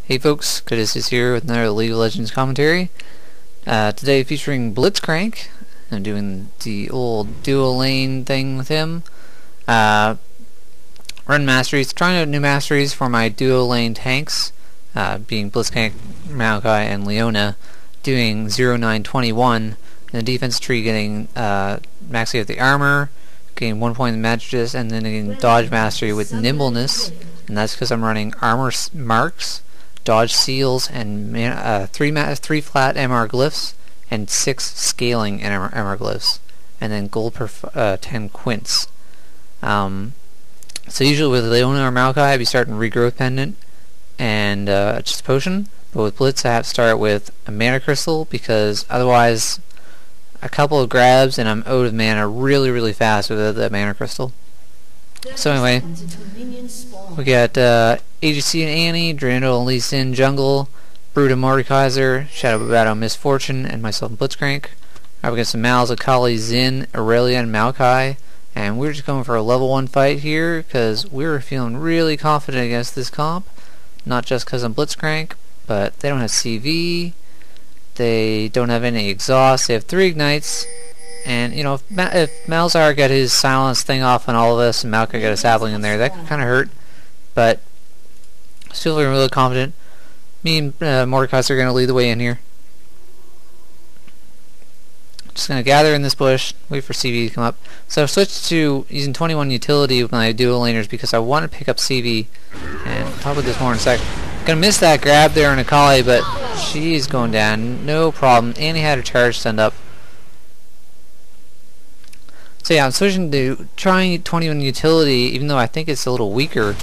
Hey folks, Quints is here with another League of Legends commentary. Today featuring Blitzcrank. I'm doing the old dual lane thing with him. Run Masteries, trying out new Masteries for my dual lane tanks, being Blitzcrank, Maokai, and Leona, doing 0-9-21 in the defense tree, getting maxing out the armor, getting 1 point in the Masteries, and then getting dodge mastery with nimbleness, and that's because I'm running armor marks, dodge seals, and 3 flat MR Glyphs, and 6 scaling MR Glyphs, and then gold per 10 Quints. So usually with Leona or Maokai, I'd be starting Regrowth Pendant and just a potion, but with Blitz I have to start with a mana crystal, because otherwise a couple of grabs and I'm out of mana really fast without that mana crystal. So anyway, we got AGC and Annie, Drando and Lee Sin jungle, Brood and Mordekaiser, Shadow Battle Misfortune, and myself and Blitzcrank. I've got some Mal's, Akali, Xin, Aurelia, and Maokai, and we're just going for a level 1 fight here because we're feeling really confident against this comp. Not just because I'm Blitzcrank, but they don't have CV, they don't have any exhaust, they have 3 ignites, and you know, if Malzahar got his silence thing off on all of us and Maokai got a sapling in there, that could kind of hurt, but still feeling really confident. Me and Mordekaiser are going to lead the way in here. Just going to gather in this bush, wait for CV to come up. So I've switched to using 21 utility with my dual laners because I want to pick up CV, and I'll talk about this more in a sec. Gonna miss that grab there on Akali, but she's going down, no problem. Annie had her charge stand up. So yeah, I'm switching to trying 21 utility, even though I think it's a little weaker,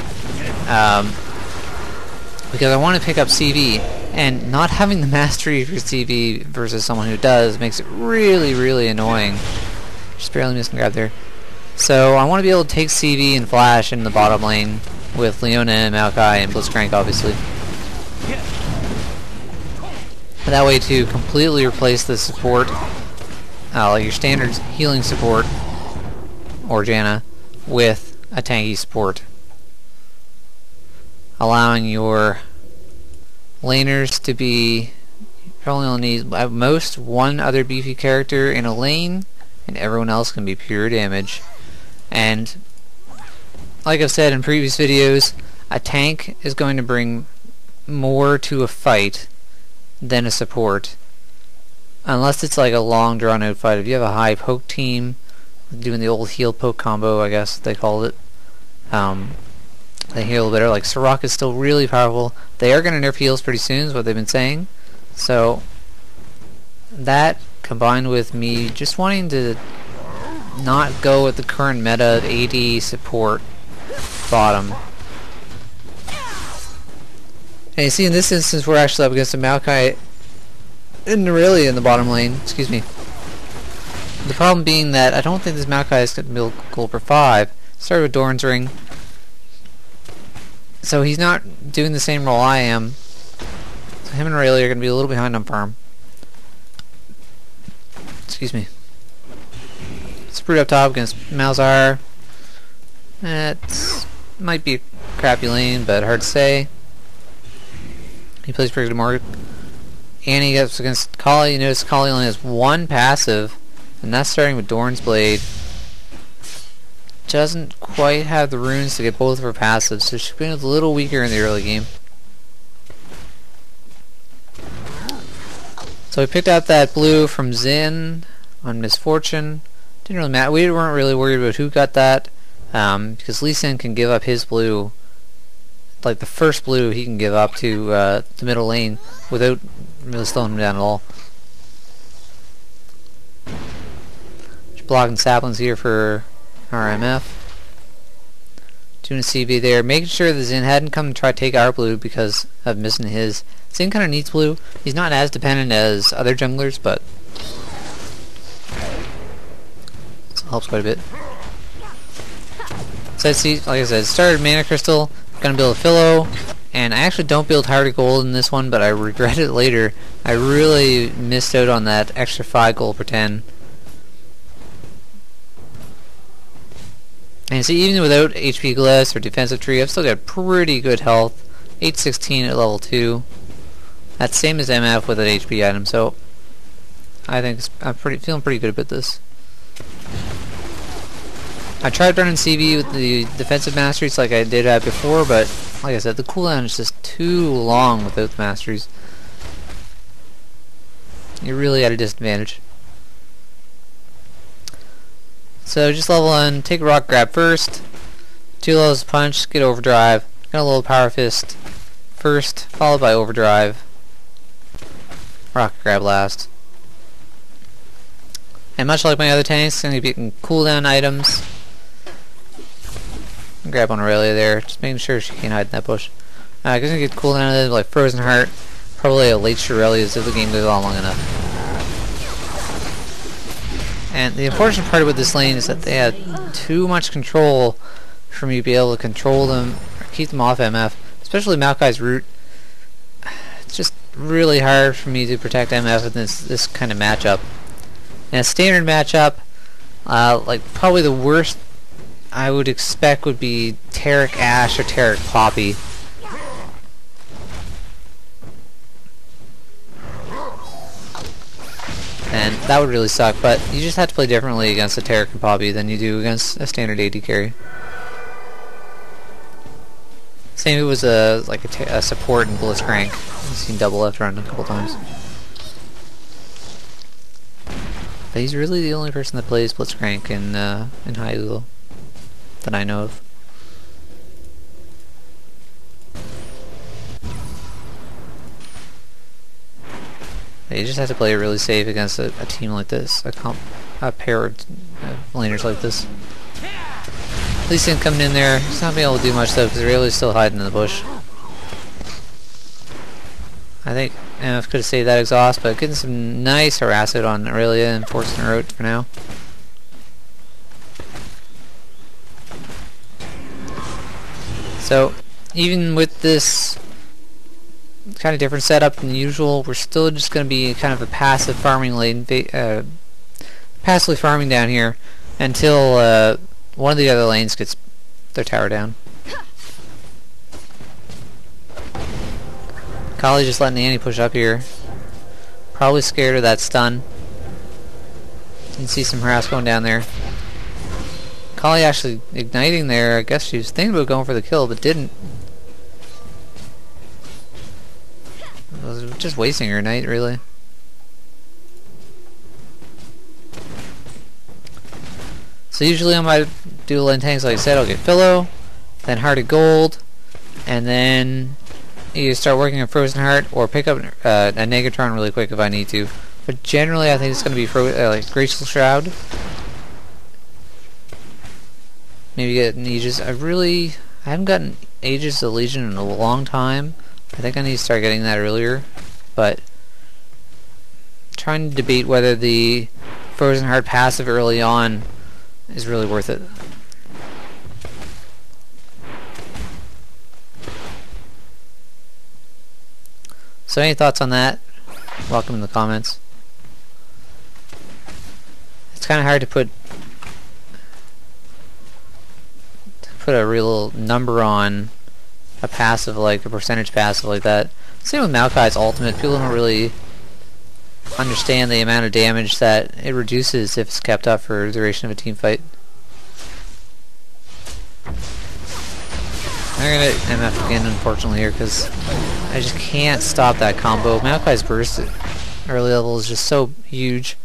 because I want to pick up CV, and not having the mastery for CV versus someone who does makes it really annoying. Just barely missing grab there. So I want to be able to take CV and flash in the bottom lane with Leona and Maokai and Blitzcrank, obviously. That way to completely replace the support, like your standard healing support, or Janna, with a tanky support, allowing your laners to be, probably only need at most 1 other beefy character in a lane, and everyone else can be pure damage. And like I've said in previous videos, a tank is going to bring more to a fight than a support, unless it's like a long drawn out fight. If you have a high poke team doing the old heal poke combo, I guess they called it, they heal better. Like Soraka is still really powerful. They are going to nerf heals pretty soon is what they've been saying. So that combined with me just wanting to not go with the current meta of AD support bottom. And you see in this instance we're actually up against a Maokai and Aurelia in the bottom lane. Excuse me. The problem being that I don't think this Maokai is going to build gold per 5. Started with Doran's Ring, so he's not doing the same role I am. So him and Aurelia are going to be a little behind on farm. Excuse me. Brood up top against Malzahar. That might be a crappy lane, but hard to say. He plays pretty good more. Annie gets against Kali. You notice Kali only has 1 passive, and that's starting with Doran's Blade. Doesn't quite have the runes to get both of her passives, so she's been a little weaker in the early game. So we picked out that blue from Xin on Misfortune. Didn't really matter. We weren't really worried about who got that, because Lee Sin can give up his blue, like the first blue he can give up to the middle lane without really slowing him down at all. Just blocking saplings here for RMF. Doing a CV there, making sure that Xin hadn't come to try to take our blue because of missing his. Xin kind of needs blue. He's not as dependent as other junglers, but helps quite a bit. So see, like I said, started mana crystal, gonna build a Philo, and I actually don't build Heart of Gold in this one, but I regret it later. I really missed out on that extra 5 gold per 10. And see, even without HP Glyphs or defensive tree, I've still got pretty good health 816 at level 2. That's same as MF with an HP item, so I think I'm feeling pretty good about this. I tried running CV with the defensive masteries like I did before, but like I said, the cooldown is just too long without the masteries. You're really at a disadvantage. So just level 1, take a rock grab first, 2 levels of punch, get overdrive, got a little power fist first, followed by overdrive, rock grab last. And much like my other tanks, I'm going to be getting cooldown items. Grab on Aurelia there, just making sure she can't hide in that bush. I'm going to get cooldown items like Frozen Heart, probably a late Shirelia's if the game goes on long enough. And the unfortunate part about this lane is that they have too much control for me to be able to control them or keep them off MF, especially Maokai's root. It's just really hard for me to protect MF in this kind of matchup. In a standard matchup, like probably the worst I would expect would be Taric Ashe or Taric Poppy. And that would really suck, but you just have to play differently against a Taric and Poppy than you do against a standard AD carry. Same if it was a support in Blitzcrank. I've seen double left run a couple times. But he's really the only person that plays Blitzcrank in high elo that I know of. You just have to play it really safe against a team like this, a pair of laners like this. Lee Sin coming in there, he's not being able to do much though because Aurelia's still hiding in the bush. I think MF could have saved that exhaust, but getting some nice harassment on Aurelia and forcing her out for now. So, even with this kind of different setup than usual, we're still just going to be kind of a passive farming lane, passively farming down here until one of the other lanes gets their tower down. Kali just letting Annie push up here. Probably scared of that stun. You can see some harass going down there. Kali actually igniting there. I guess she was thinking about going for the kill, but didn't. Was just wasting her ignite, really. So usually on my dual lane tanks, like I said, I'll get Philo, then Heart of Gold, and then either start working on Frozen Heart or pick up a Negatron really quick if I need to. But generally, I think it's going to be like Graceful Shroud. Maybe get an Aegis. I haven't gotten Aegis of Legion in a long time. I think I need to start getting that earlier. But trying to debate whether the Frozen Heart passive early on is really worth it. So any thoughts on that? Welcome in the comments. It's kind of hard to put a real number on a passive, like a percentage passive like that. Same with Maokai's ultimate. People don't really understand the amount of damage that it reduces if it's kept up for the duration of a team fight. I'm gonna MF again, unfortunately, here because I just can't stop that combo. Maokai's burst at early level is just so huge.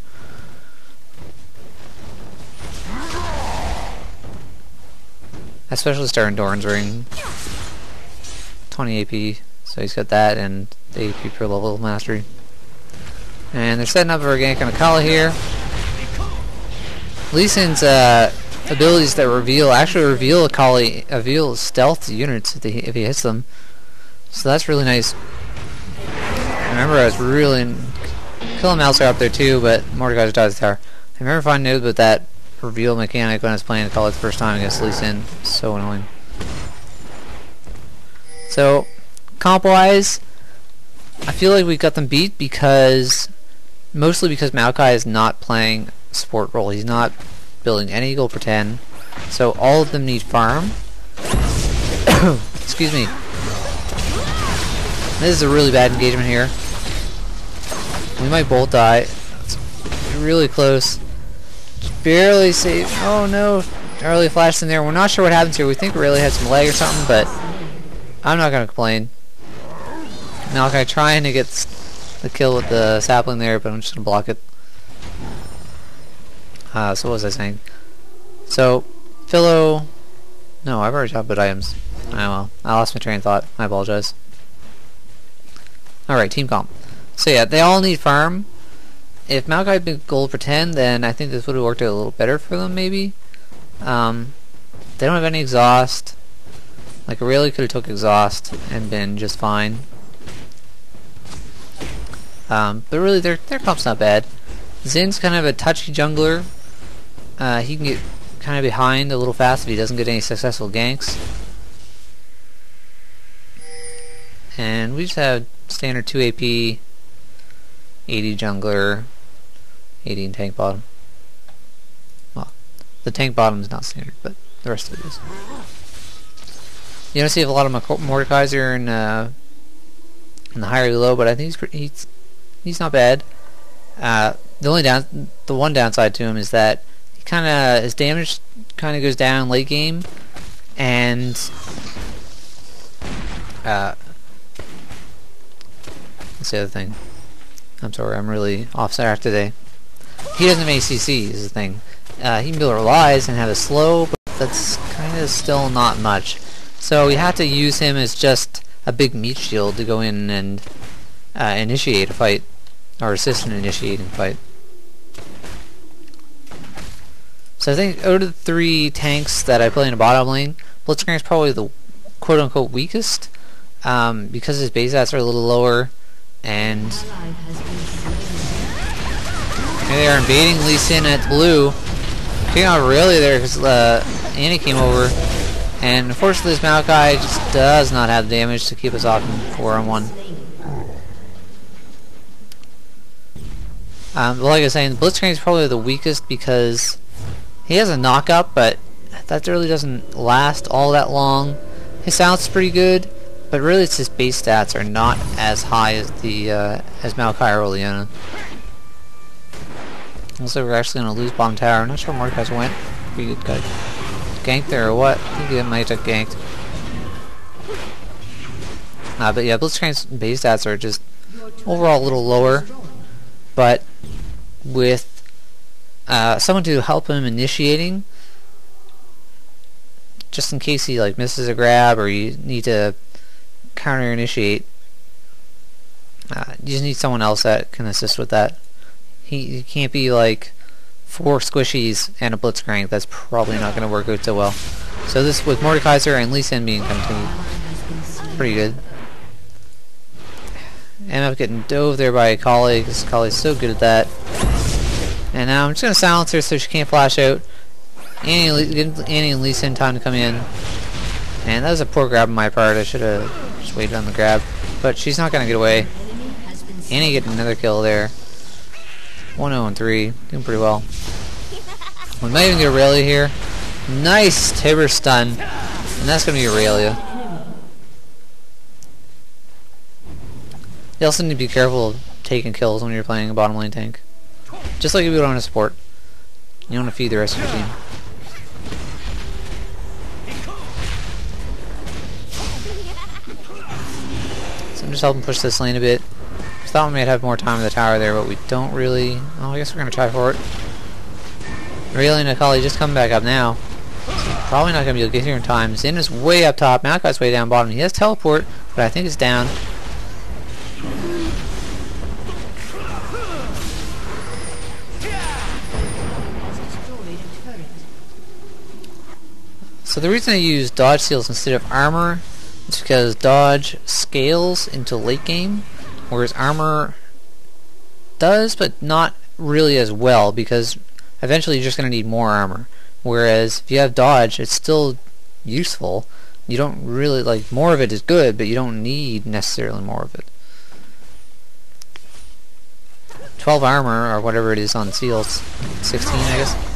Especially starting Doran's Ring. 20 AP, so he's got that and the AP per level mastery. And they're setting up for a gank on Akala here. Lee Sin's abilities that actually reveal Akali, reveal stealth units if he hits them. So that's really nice. Remember, I was really killing Malzar up there too, but Mordekaiser dies the tower. I remember finding out about that reveal mechanic when I was playing Akali the first time against Lee Sin. So annoying. So, comp-wise, I feel like we got them beat mostly because Maokai is not playing support role. He's not building any gold per 10. So all of them need farm. Excuse me. This is a really bad engagement here. We might both die. It's really close. Just barely safe. Oh no. Early flash in there. We're not sure what happens here. We think Aurelia had some lag or something, but I'm not going to complain. Malachi trying to get the kill with the sapling there, but I'm just going to block it. So what was I saying? So, Philo... No, I've already talked about items. Oh well. I lost my train of thought. I apologize. Alright, team comp. So yeah, they all need farm. If Malachi had been gold for 10, then I think this would have worked out a little better for them, maybe. They don't have any exhaust. Like, Aurelia could have took exhaust and been just fine. But really, their comp's not bad. Zin's kind of a touchy jungler. He can get kind of behind a little fast if he doesn't get any successful ganks. And we just have standard 2 AP, 80 jungler, 80 in tank bottom. Well, the tank bottom is not standard, but the rest of it is. You don't see a lot of Mordekaiser in the higher low, but I think he's not bad. The one downside to him is that he his damage kind of goes down late game, and what's the other thing? I'm sorry, I'm really off track today. He doesn't have ACC is the thing. He can build relies and have a slow, but that's kind of still not much. So you have to use him as just a big meat shield to go in and initiate a fight, or assist in initiating a fight. So I think out of the 3 tanks that I play in a bottom lane, Blitzcrank is probably the quote-unquote weakest, because his base stats are a little lower, and here they are invading Lee Sin at blue. Came out really there because Annie came over, and unfortunately this Malachi just does not have the damage to keep us off in 4-on-1. But like I was saying, Blitzcrank is probably the weakest because he has a knock-up, but that really doesn't last all that long. His sound's pretty good, but really it's his base stats are not as high as the as Malachi or Oleana. Looks like we're actually going to lose bottom tower. I'm not sure where Mordekaiser went. Pretty good guy. Ganked there or what? I think he might have ganked. But yeah, Blitzcrank's base stats are just overall a little lower, but with someone to help him initiating, just in case he like misses a grab or you need to counter initiate, you just need someone else that can assist with that. He can't be like 4 squishies and a Blitzcrank. That's probably not going to work out so well. So this with Mordekaiser and Lee Sin being pretty good. Ended up getting dove there by Akali because Akali's so good at that. And now I'm just going to silence her so she can't flash out. Annie and Lee Sin time to come in. And that was a poor grab on my part. I should have just waited on the grab. But she's not going to get away. Annie getting another kill there. 1-0-3. Doing pretty well. We might even get Aurelia here. Nice Tibber stun. And that's going to be Aurelia. You also need to be careful of taking kills when you're playing a bottom lane tank. Just like if you don't want to support. You want to feed the rest of your team. So I'm just helping push this lane a bit. I thought we might have more time in the tower there, but we don't really. Oh, I guess we're going to try for it. Aurelia and Akali just coming back up now. So probably not going to be able to get here in time. Zin is way up top. Malachi's way down bottom. He has teleport, but I think it's down. So the reason I use dodge seals instead of armor is because dodge scales into late game, whereas armor does, but not really as well, because eventually you're just going to need more armor. Whereas if you have dodge, it's still useful. You don't really, like, more of it is good, but you don't need necessarily more of it. 12 armor, or whatever it is on seals, 16 I guess.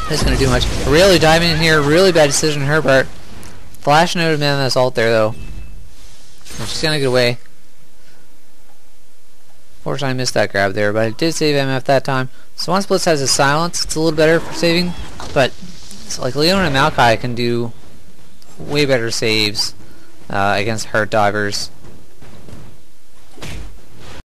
That's going to do much. Really diving in here, really bad decision on her part. Flash noted Nimbleness ult there though. And she's gonna get away. Fortunately I missed that grab there, but I did save MF that time. So once Blitz has his silence, it's a little better for saving, but it's like Leona and Maokai can do way better saves against hurt divers.